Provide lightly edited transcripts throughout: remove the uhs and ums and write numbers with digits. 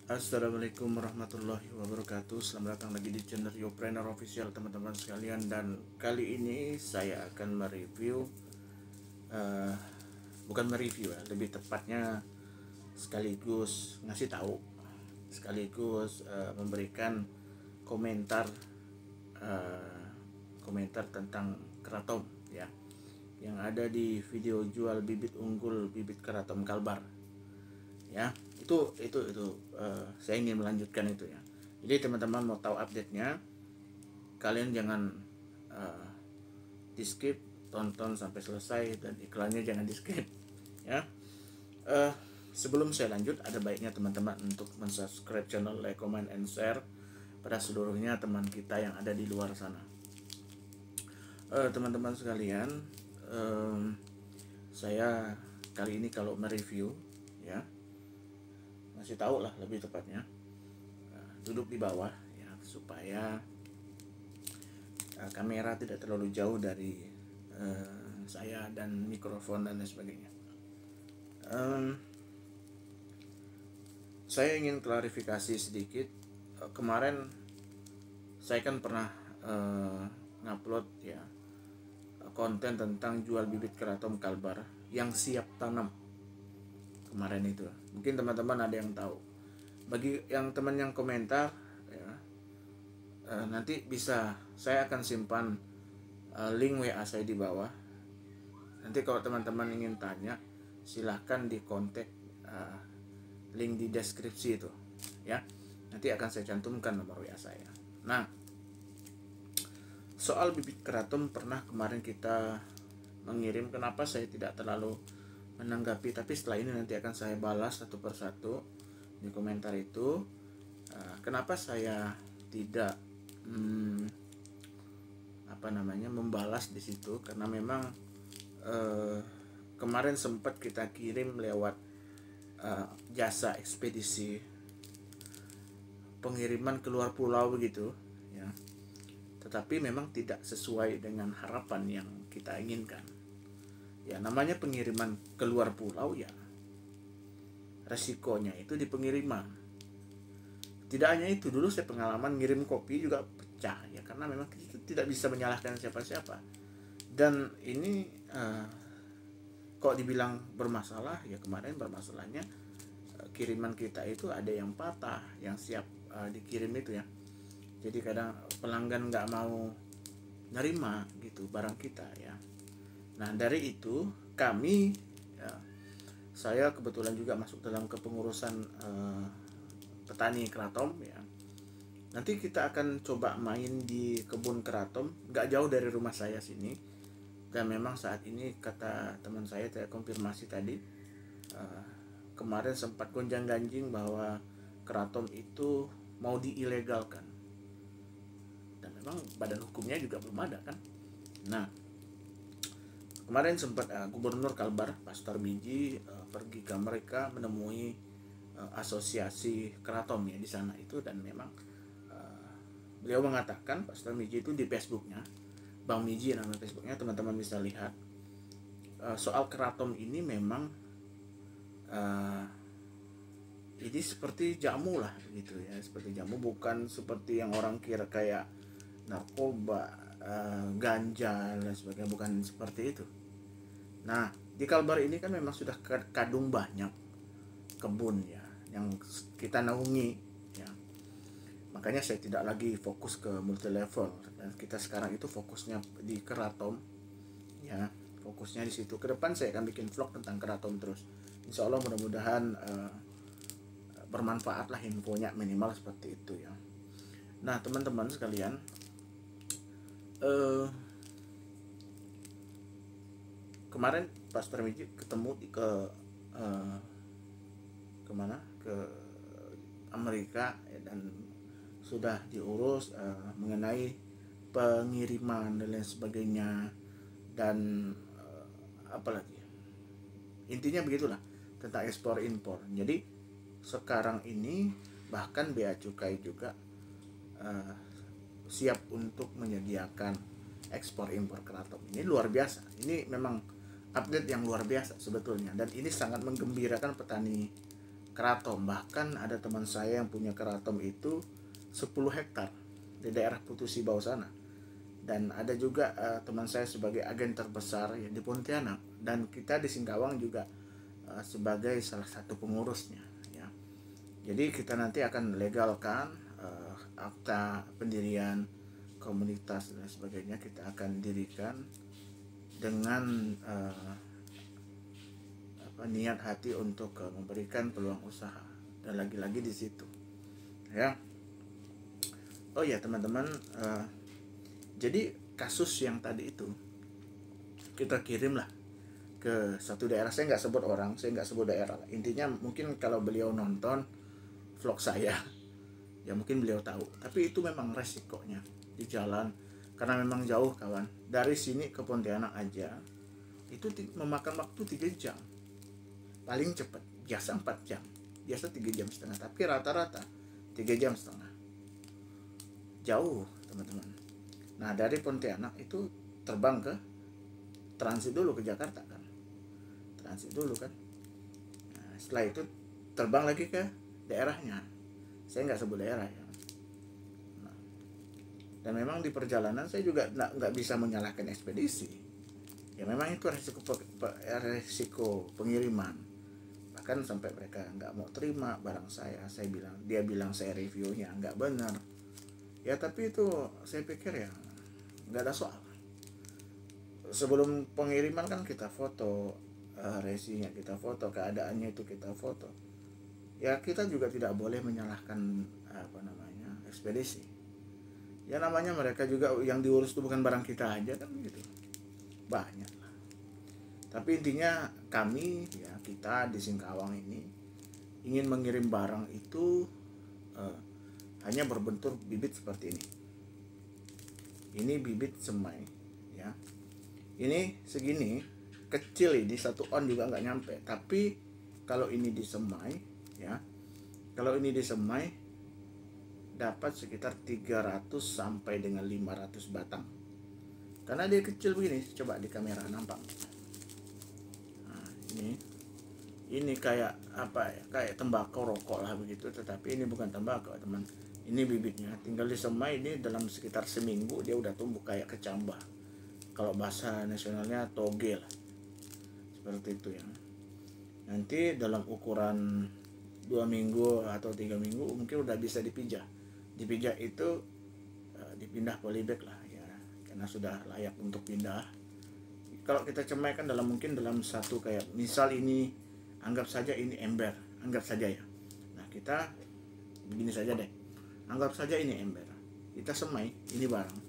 Assalamualaikum warahmatullahi wabarakatuh. Selamat datang lagi di channel Yopreneur Official teman-teman sekalian. Dan kali ini saya akan mereview eh, bukan mereview ya, lebih tepatnya sekaligus ngasih tahu, sekaligus memberikan komentar eh, komentar tentang keraton ya, yang ada di video jual bibit unggul bibit keraton Kalbar ya. Saya ingin melanjutkan itu ya. Jadi teman-teman mau tahu update-nya, kalian jangan di skip, tonton sampai selesai, dan iklannya jangan di skip ya. Sebelum saya lanjut, ada baiknya teman-teman untuk mensubscribe channel, like, comment, and share pada seluruhnya teman kita yang ada di luar sana. Teman-teman sekalian, saya kali ini kalau mereview ya, masih tahu lah lebih tepatnya, duduk di bawah ya, supaya kamera tidak terlalu jauh dari saya dan mikrofon dan lain sebagainya. Saya ingin klarifikasi sedikit. Kemarin saya kan pernah ngupload ya konten tentang jual bibit keraton Kalbar yang siap tanam kemarin itu. Mungkin teman-teman ada yang tahu. Bagi yang teman yang komentar ya, nanti bisa saya akan simpan link WA saya di bawah. Nanti kalau teman-teman ingin tanya, silahkan di kontak link di deskripsi itu ya. Nanti akan saya cantumkan nomor WA saya. Nah, soal bibit keraton pernah kemarin kita mengirim, kenapa saya tidak terlalu menanggapi, tapi setelah ini nanti akan saya balas satu persatu di komentar itu. Kenapa saya tidak membalas di situ, karena memang kemarin sempat kita kirim lewat jasa ekspedisi pengiriman keluar pulau begitu ya, tetapi memang tidak sesuai dengan harapan yang kita inginkan. Ya, namanya pengiriman keluar pulau ya, resikonya itu di pengiriman. Tidak hanya itu, dulu saya pengalaman ngirim kopi juga pecah ya, karena memang itu tidak bisa menyalahkan siapa-siapa. Dan ini kok dibilang bermasalah ya, kemarin bermasalahnya kiriman kita itu ada yang patah, yang siap dikirim itu ya. Jadi kadang pelanggan nggak mau nerima gitu barang kita ya. Nah, dari itu kami ya, saya kebetulan juga masuk dalam kepengurusan petani keraton ya. Nanti kita akan coba main di kebun keraton, nggak jauh dari rumah saya sini. Dan memang saat ini kata teman saya konfirmasi tadi, kemarin sempat gonjang-ganjing bahwa keraton itu mau diilegalkan. Dan memang badan hukumnya juga belum ada kan. Nah, kemarin sempat Gubernur Kalbar, Pak Sutarmiji, pergi ke mereka menemui asosiasi keraton ya di sana itu, dan memang beliau mengatakan, Pak Sutarmiji itu di Facebooknya, Bang Miji nama Facebooknya, teman-teman bisa lihat, soal keraton ini memang ini seperti jamu lah gitu ya, seperti jamu, bukan seperti yang orang kira kayak narkoba, ganja dan sebagainya, bukan seperti itu. Nah, di Kalbar ini kan memang sudah kadung banyak kebun ya yang kita naungi ya. Makanya saya tidak lagi fokus ke multi level, dan kita sekarang itu fokusnya di keraton ya, fokusnya di situ. Ke depan saya akan bikin vlog tentang keraton terus. Insya Allah mudah-mudahan bermanfaat lah infonya, minimal seperti itu ya. Nah, teman-teman sekalian, kemarin Pak Sutarmiji ketemu kemana, ke Amerika ya, dan sudah diurus mengenai pengiriman dan lain sebagainya, dan apalagi intinya begitulah tentang ekspor impor. Jadi sekarang ini bahkan Bea Cukai juga siap untuk menyediakan ekspor impor keraton. Ini luar biasa. Ini memang update yang luar biasa sebetulnya, dan ini sangat menggembirakan petani keraton. Bahkan ada teman saya yang punya keraton itu 10 hektar di daerah Putusi bawah sana. Dan ada juga teman saya sebagai agen terbesar ya di Pontianak, dan kita di Singkawang juga sebagai salah satu pengurusnya ya. Jadi kita nanti akan legalkan akta pendirian komunitas dan sebagainya, kita akan dirikan dengan niat hati untuk memberikan peluang usaha, dan lagi-lagi di situ ya. Oh ya teman-teman, jadi kasus yang tadi itu kita kirimlah ke satu daerah. Saya nggak sebut orang, saya nggak sebut daerah. Intinya mungkin kalau beliau nonton vlog saya, ya mungkin beliau tahu. Tapi itu memang resikonya di jalan, karena memang jauh kawan. Dari sini ke Pontianak aja itu memakan waktu 3 jam. Paling cepat, biasa 4 jam. Biasa 3 jam setengah, tapi rata-rata 3 jam setengah. Jauh teman-teman. Nah dari Pontianak itu terbang ke transit dulu ke Jakarta kan, transit dulu kan. Nah, setelah itu terbang lagi ke daerahnya, saya nggak sebut daerah ya. Nah, dan memang di perjalanan saya juga nggak bisa menyalahkan ekspedisi ya, memang itu resiko pengiriman. Bahkan sampai mereka nggak mau terima barang saya bilang, dia bilang saya reviewnya nggak benar ya. Tapi itu saya pikir ya nggak ada soal. Sebelum pengiriman kan kita foto resinya, kita foto keadaannya itu kita foto ya. Kita juga tidak boleh menyalahkan ekspedisi ya, namanya mereka juga yang diurus itu bukan barang kita aja kan gitu, banyak lah. Tapi intinya kami ya, kita di Singkawang ini ingin mengirim barang itu hanya berbentuk bibit seperti ini. Ini bibit semai ya, ini segini kecil, ini 1 on juga nggak nyampe. Tapi kalau ini disemai ya, kalau ini disemai dapat sekitar 300 sampai dengan 500 batang, karena dia kecil begini. Coba di kamera nampak. Nah, ini kayak apa ya, kayak tembakau rokok lah begitu, tetapi ini bukan tembakau teman. Ini bibitnya tinggal disemai, ini dalam sekitar seminggu dia udah tumbuh kayak kecambah. Kalau bahasa nasionalnya toge lah, seperti itu ya. Nanti dalam ukuran 2 minggu atau 3 minggu mungkin udah bisa dipijah. Dipijah itu dipindah polybag lah ya, karena sudah layak untuk pindah. Kalau kita cemai kan mungkin dalam satu, kayak misal ini, anggap saja ini ember, anggap saja ya. Nah kita begini saja deh, anggap saja ini ember, kita semai ini barang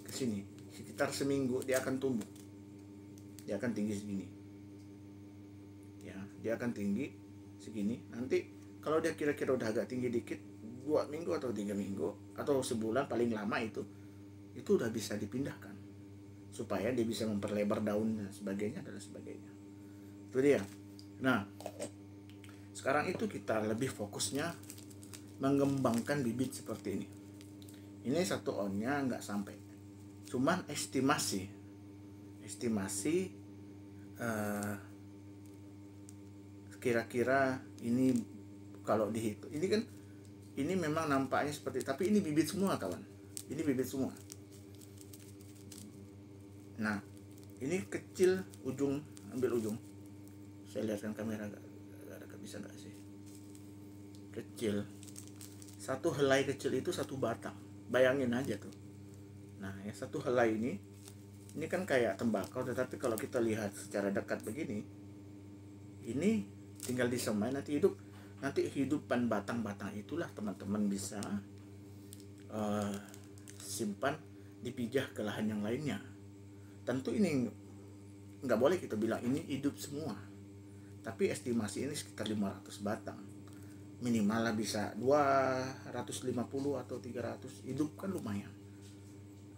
ke sini, sekitar seminggu dia akan tumbuh, dia akan tinggi segini ya, dia akan tinggi segini. Nanti kalau dia kira-kira udah agak tinggi dikit, 2 minggu atau 3 minggu atau sebulan paling lama itu udah bisa dipindahkan supaya dia bisa memperlebar daun dan sebagainya dan sebagainya. Itu dia. Nah sekarang itu kita lebih fokusnya mengembangkan bibit seperti ini. Ini 1 onnya nggak sampai, cuman estimasi kira-kira ini kalau dihitung, ini kan ini memang nampaknya seperti, tapi ini bibit semua kawan, ini bibit semua. Nah ini kecil, ujung, ambil ujung, saya lihatkan kamera gak bisa nggak sih, kecil. 1 helai kecil itu 1 batang, bayangin aja tuh. Nah ya, 1 helai ini kan kayak tembakau, tetapi kalau kita lihat secara dekat begini, ini tinggal disemai nanti hidup. Nanti hidupan batang-batang itulah teman-teman bisa simpan, dipijah ke lahan yang lainnya. Tentu ini nggak boleh kita bilang ini hidup semua, tapi estimasi ini sekitar 500 batang minimal lah, bisa 250 atau 300 hidup kan lumayan.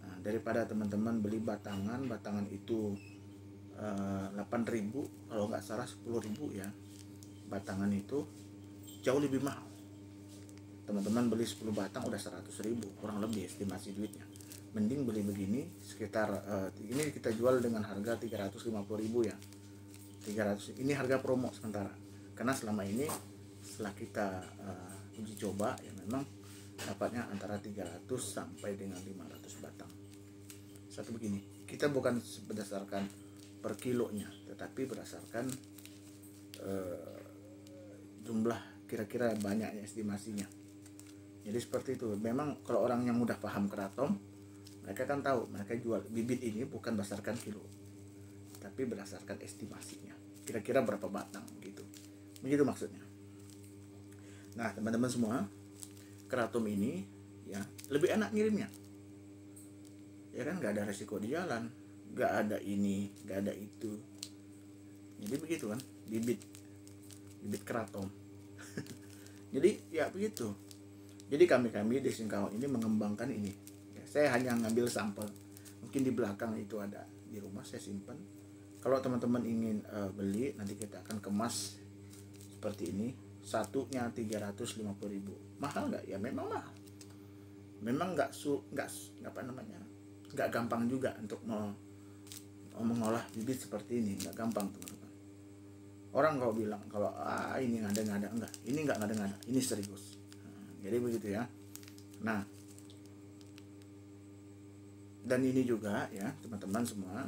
Nah, daripada teman-teman beli batangan itu 8.000 kalau nggak salah, 10.000 ya, batangan itu jauh lebih mahal. Teman-teman beli 10 batang udah 100.000 kurang lebih estimasi duitnya. Mending beli begini sekitar ini kita jual dengan harga 350.000 ya, 300. Ini harga promo sementara, karena selama ini setelah kita uji coba ya memang dapatnya antara 300 sampai dengan 500 batang. Satu begini, kita bukan berdasarkan per kilonya, tetapi berdasarkan jumlah kira-kira banyaknya estimasinya. Jadi seperti itu. Memang kalau orang yang mudah paham keraton, mereka kan tahu mereka jual bibit ini bukan berdasarkan kilo, tapi berdasarkan estimasinya. Kira-kira berapa batang gitu. Begitu maksudnya. Nah, teman-teman semua, keraton ini ya lebih enak ngirimnya. Ya kan, nggak ada resiko di jalan, nggak ada ini, nggak ada itu. Jadi begitu kan, bibit keraton. Jadi ya begitu. Jadi kami di Singkawang ini mengembangkan ini. Ya, saya hanya ngambil sampel. Mungkin di belakang itu ada di rumah, saya simpan. Kalau teman-teman ingin beli, nanti kita akan kemas seperti ini. Satunya 350.000. Mahal nggak? Ya memang mahal. Memang nggak gampang juga untuk mengolah bibit seperti ini. Nggak gampang, teman-teman. Orang kalau bilang kalau ini ngada-ngada, enggak. Ini nggak ngada-ngada. Ini serius. Jadi begitu ya. Nah, dan ini juga ya teman-teman semua,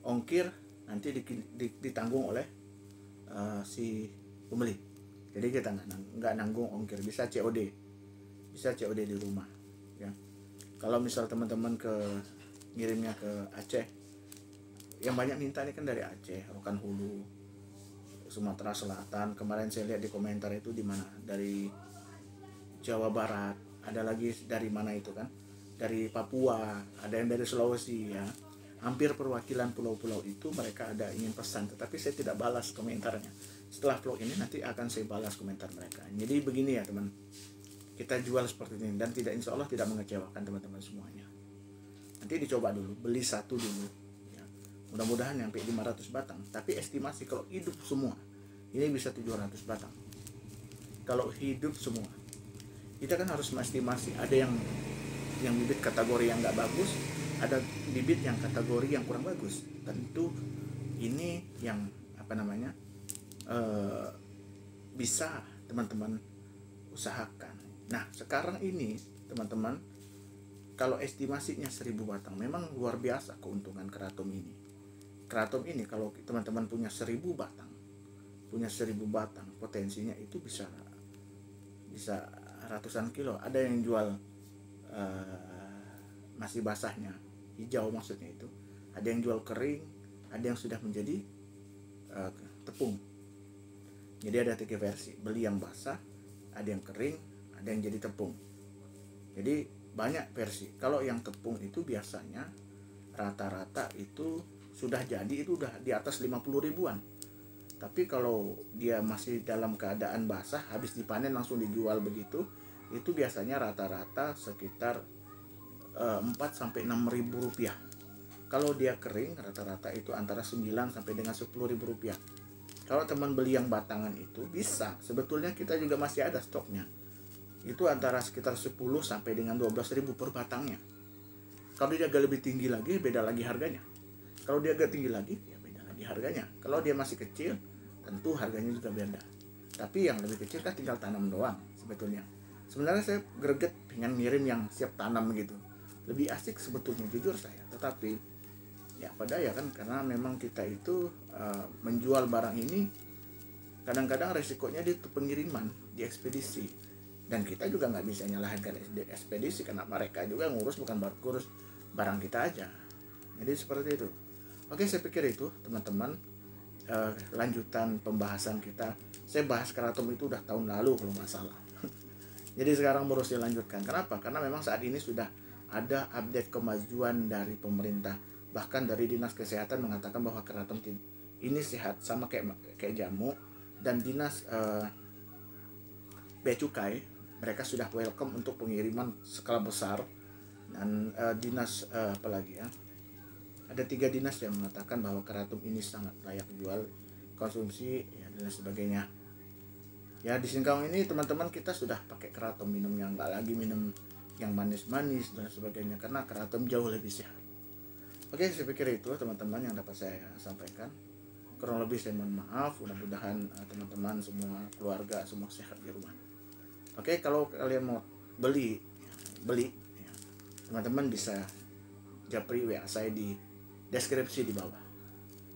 ongkir nanti ditanggung oleh si pembeli. Jadi kita nggak nanggung ongkir, bisa COD di rumah ya. Kalau misal teman-teman ngirimnya ke Aceh, yang banyak minta ini kan dari Aceh, Rokan Hulu, Sumatera Selatan. Kemarin saya lihat di komentar itu di mana, dari Jawa Barat, ada lagi dari mana itu kan, dari Papua, ada yang dari Sulawesi ya. Hampir perwakilan pulau-pulau itu mereka ada ingin pesan, tetapi saya tidak balas komentarnya. Setelah vlog ini nanti akan saya balas komentar mereka. Jadi begini ya teman, kita jual seperti ini dan insya Allah tidak mengecewakan teman-teman semuanya. Nanti dicoba dulu, beli satu dulu ya. Mudah-mudahan sampai 500 batang, tapi estimasi kalau hidup semua ini bisa 700 batang. Kalau hidup semua, kita kan harus mengestimasi. Ada yang bibit kategori yang nggak bagus, ada bibit yang kategori yang kurang bagus. Tentu ini yang bisa teman-teman usahakan. Nah sekarang ini teman-teman, kalau estimasinya 1000 batang, memang luar biasa keuntungan keraton ini. Keraton ini kalau teman-teman punya 1000 batang, potensinya itu bisa ratusan kilo. Ada yang jual masih basahnya, hijau maksudnya itu. Ada yang jual kering, ada yang sudah menjadi tepung. Jadi ada 3 versi, beli yang basah, ada yang kering, ada yang jadi tepung. Jadi banyak versi. Kalau yang tepung itu biasanya rata-rata itu sudah jadi itu udah di atas 50 ribuan. Tapi kalau dia masih dalam keadaan basah, habis dipanen langsung dijual begitu, itu biasanya rata-rata sekitar 4 sampai 6 ribu rupiah. Kalau dia kering rata-rata itu antara 9 sampai dengan 10 ribu rupiah. Kalau teman beli yang batangan itu bisa, sebetulnya kita juga masih ada stoknya. Itu antara sekitar 10 sampai dengan 12 ribu per batangnya. Kalau dia agak lebih tinggi lagi, beda lagi harganya. Kalau dia agak tinggi lagi, ya beda lagi harganya. Kalau dia masih kecil, tentu harganya juga beda. Tapi yang lebih kecil kan tinggal tanam doang sebetulnya. Sebenarnya saya greget pengen ngirim yang siap tanam gitu. Lebih asik sebetulnya, jujur saya. Tetapi ya pada ya kan, karena memang kita itu menjual barang ini kadang-kadang resikonya di pengiriman, di ekspedisi. Dan kita juga nggak bisa nyalahkan ekspedisi, karena mereka juga ngurus, bukan ngurus barang kita aja. Jadi seperti itu. Oke, saya pikir itu teman-teman, lanjutan pembahasan kita. Saya bahas keraton itu udah tahun lalu kalau nggak salah. Jadi sekarang baru saya lanjutkan. Kenapa? Karena memang saat ini sudah ada update kemajuan dari pemerintah. Bahkan dari Dinas Kesehatan mengatakan bahwa keraton ini sehat sama kayak jamu. Dan Dinas Bea Cukai, mereka sudah welcome untuk pengiriman skala besar. Dan dinas apalagi ya, ada 3 dinas yang mengatakan bahwa keraton ini sangat layak jual, konsumsi ya, dan sebagainya. Ya di Singkawang ini teman-teman kita sudah pakai keraton, minum yang nggak lagi minum yang manis-manis dan sebagainya, karena keraton jauh lebih sehat. Oke, saya pikir itu teman-teman yang dapat saya sampaikan. Kurang lebih saya mohon maaf. Mudah-mudahan teman-teman semua, keluarga semua sehat di rumah. Oke, kalau kalian mau beli ya, teman-teman bisa japri WA saya di deskripsi di bawah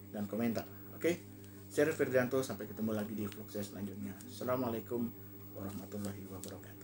dan komentar. Oke, saya Firdianto, sampai ketemu lagi di vlog saya selanjutnya. Assalamualaikum warahmatullahi wabarakatuh.